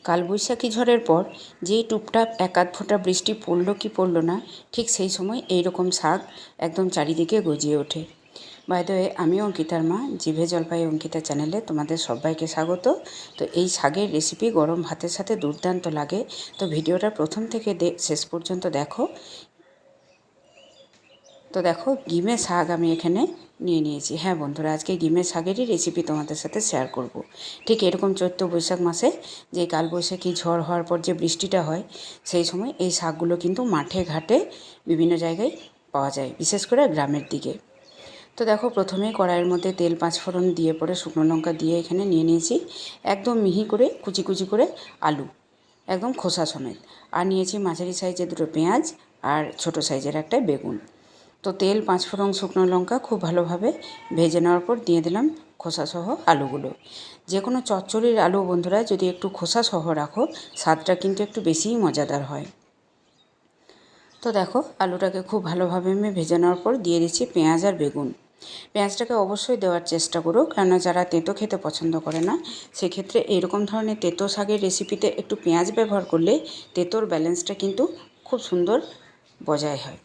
কালবৈশাখী ঝড়ের পর যেই টুপটাপ এক আধ ফোঁটা বৃষ্টি পড়ল কি পড়ল না, ঠিক সেই সময় এই রকম শাক একদম চারিদিকে গজিয়ে ওঠে। বাই দ্য ওয়ে, আমি অঙ্কিতার মা, জিভে জলপাই অঙ্কিতা চ্যানেলে তোমাদের সবাইকে স্বাগত। তো এই শাকের রেসিপি গরম ভাতের সাথে দুর্দান্ত লাগে। তো ভিডিওটা প্রথম থেকে শেষ পর্যন্ত দেখো। তো দেখো, গিমে শাক আমি এখানে নিয়ে নিয়েছি। হ্যাঁ বন্ধুরা, আজকে গিমে শাকেরই রেসিপি তোমাদের সাথে শেয়ার করব। ঠিক এরকম চৈত্র বৈশাখ মাসে যে কালবৈশাখী ঝড় হওয়ার পর যে বৃষ্টিটা হয়, সেই সময় এই শাকগুলো কিন্তু মাঠে ঘাটে বিভিন্ন জায়গায় পাওয়া যায়, বিশেষ করে গ্রামের দিকে। তো দেখো, প্রথমেই কড়াইয়ের মধ্যে তেল পাঁচফোড়ন দিয়ে পরে শুকনো লঙ্কা দিয়ে এখানে নিয়ে নিয়েছি একদম মিহি করে কুচি কুচি করে আলু, একদম খোসা সমেত। আর নিয়েছি মাঝারি সাইজের দুটো পেঁয়াজ আর ছোট সাইজের একটা বেগুন। তো তেল পাঁচফোড়ন শুকনো লঙ্কা খুব ভালোভাবে ভেজে নেওয়ার পর দিয়ে দিলাম খোসাসহ আলুগুলো। যে কোনো চচ্চড়ির আলু বন্ধুরা যদি একটু খোসাসহ রাখো, স্বাদটা কিন্তু একটু বেশিই মজাদার হয়। তো দেখো, আলুটাকে খুব ভালোভাবে আমি ভেজে নেওয়ার পর দিয়ে দিচ্ছি পেঁয়াজ আর বেগুন। পেঁয়াজটাকে অবশ্যই দেওয়ার চেষ্টা করো, কেননা যারা তেঁতো খেতে পছন্দ করে না, সেক্ষেত্রে এরকম ধরনের তেঁতো শাকের রেসিপিতে একটু পেঁয়াজ ব্যবহার করলে তেঁতোর ব্যালেন্সটা কিন্তু খুব সুন্দর বজায় হয়।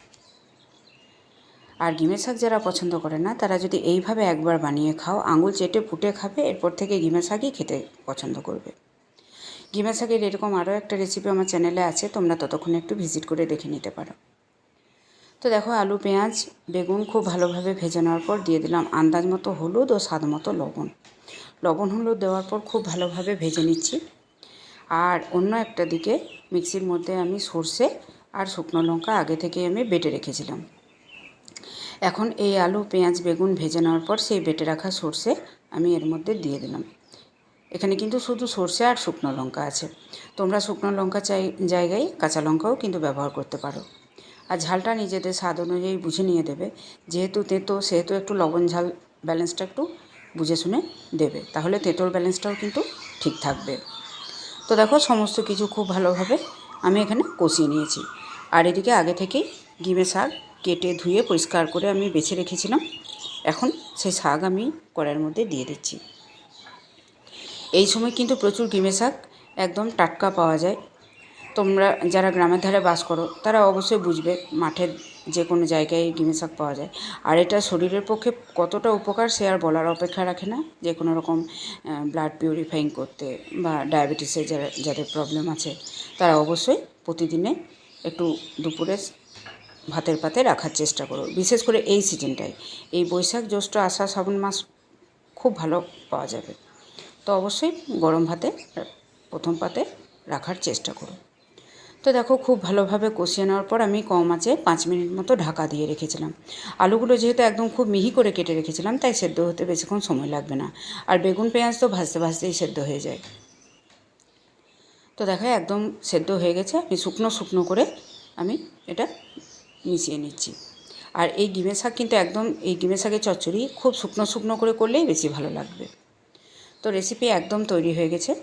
আর গিমে শাক যারা পছন্দ করে না, তারা যদি এইভাবে একবার বানিয়ে খাও, আঙুল চেটে পুটে খাবে, এরপর থেকে গিমে শাকই খেতে পছন্দ করবে। গিমে শাকের এরকম আরও একটা রেসিপি আমার চ্যানেলে আছে, তোমরা ততক্ষণে একটু ভিজিট করে দেখে নিতে পারো। তো দেখো, আলু পেঁয়াজ বেগুন খুব ভালোভাবে ভেজে নেওয়ার পর দিয়ে দিলাম আন্দাজ মতো হলুদ ও স্বাদ মতো লবণ হলুদ দেওয়ার পর খুব ভালোভাবে ভেজে নিচ্ছি। আর অন্য একটা দিকে মিক্সির মধ্যে আমি সর্ষে আর শুকনো লঙ্কা আগে থেকে আমি বেটে রেখেছিলাম। এখন এই আলু পেঁয়াজ বেগুন ভেজে নেওয়ার পর সেই বেটে রাখা সর্ষে আমি এর মধ্যে দিয়ে দিলাম। এখানে কিন্তু শুধু সর্ষে আর শুকনো লঙ্কা আছে, তোমরা শুকনো লঙ্কা জায়গায় কাঁচা লঙ্কাও কিন্তু ব্যবহার করতে পারো। আর ঝালটা নিজেদের স্বাদ অনুযায়ী বুঝে নিয়ে দেবে। যেহেতু তেঁতো, সেহেতু একটু লবণ ঝাল ব্যালেন্সটা একটু বুঝে শুনে দেবে, তাহলে তেঁতোর ব্যালেন্সটাও কিন্তু ঠিক থাকবে। তো দেখো, সমস্ত কিছু খুব ভালোভাবে আমি এখানে কষিয়ে নিয়েছি। আর এদিকে আগে থেকেই গিমে শাক কেটে ধুয়ে পরিষ্কার করে আমি বেছে রেখেছিলাম। এখন সেই শাক আমি কড়াইয়ের মধ্যে দিয়ে দিচ্ছি। এই সময় কিন্তু প্রচুর গিমে শাক একদম টাটকা পাওয়া যায়। তোমরা যারা গ্রামের ধারে বাস করো, তারা অবশ্যই বুঝবে মাঠের যে কোনো জায়গায় গিমে শাক পাওয়া যায়। আর এটা শরীরের পক্ষে কতটা উপকার সে আর বলার অপেক্ষা রাখে না। যে কোনো রকম ব্লাড পিউরিফাইং করতে বা ডায়াবেটিসের যাদের প্রবলেম আছে, তারা অবশ্যই প্রতিদিনে একটু দুপুরে ভাতের পাতে রাখার চেষ্টা করো, বিশেষ করে এই সিজনটায়। এই বৈশাখ জ্যৈষ্ঠ আষাঢ় শ্রাবণ মাস খুব ভালো পাওয়া যাবে। তো অবশ্যই গরম ভাতে প্রথম পাতে রাখার চেষ্টা করো। তো দেখো, খুব ভালোভাবে কষিয়ে নেওয়ার পর আমি কম আঁচে 5 মিনিট মতো ঢাকা দিয়ে রেখেছিলাম। আলুগুলো যেহেতু একদম খুব মিহি করে কেটে রেখেছিলাম, তাই সেদ্ধ হতে বেশিক্ষণ সময় লাগবে না। আর বেগুন পেঁয়াজ তো ভাজতে ভাজতেই সেদ্ধ হয়ে যায়। তো দেখো, একদম সেদ্ধ হয়ে গেছে। আমি শুকনো করে আমি এটা মিশিয়ে নিচ্ছি। আর এই গিমে শাক কিন্তু একদম, এই গিমে শাকের চচ্চড়ি খুব শুকনো করে করলেই বেশি ভালো লাগবে। তো রেসিপি একদম তৈরি হয়ে গেছে।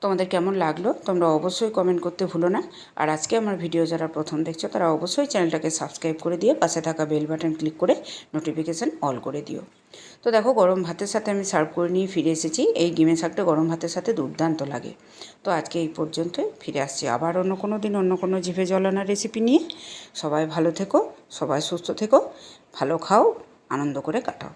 তোমাদের কেমন লাগলো তোমরা অবশ্যই কমেন্ট করতে ভুলো না। আর আজকে আমার ভিডিও যারা প্রথম দেখছো, তারা অবশ্যই চ্যানেলটাকে সাবস্ক্রাইব করে দিয়ে পাশে থাকা বেল বাটন ক্লিক করে নোটিফিকেশান অল করে দিও। তো দেখো, গরম ভাতের সাথে আমি সার্ভ করে নিয়ে ফিরে এসেছি। এই গিমে শাকটা গরম ভাতের সাথে দুর্দান্ত লাগে। তো আজকে এই পর্যন্তই, ফিরে আসছি আবার অন্য কোনো দিন অন্য কোনো জিভে জল আনা রেসিপি নিয়ে। সবাই ভালো থেকো, সবাই সুস্থ থেকো, ভালো খাও, আনন্দ করে কাটাও।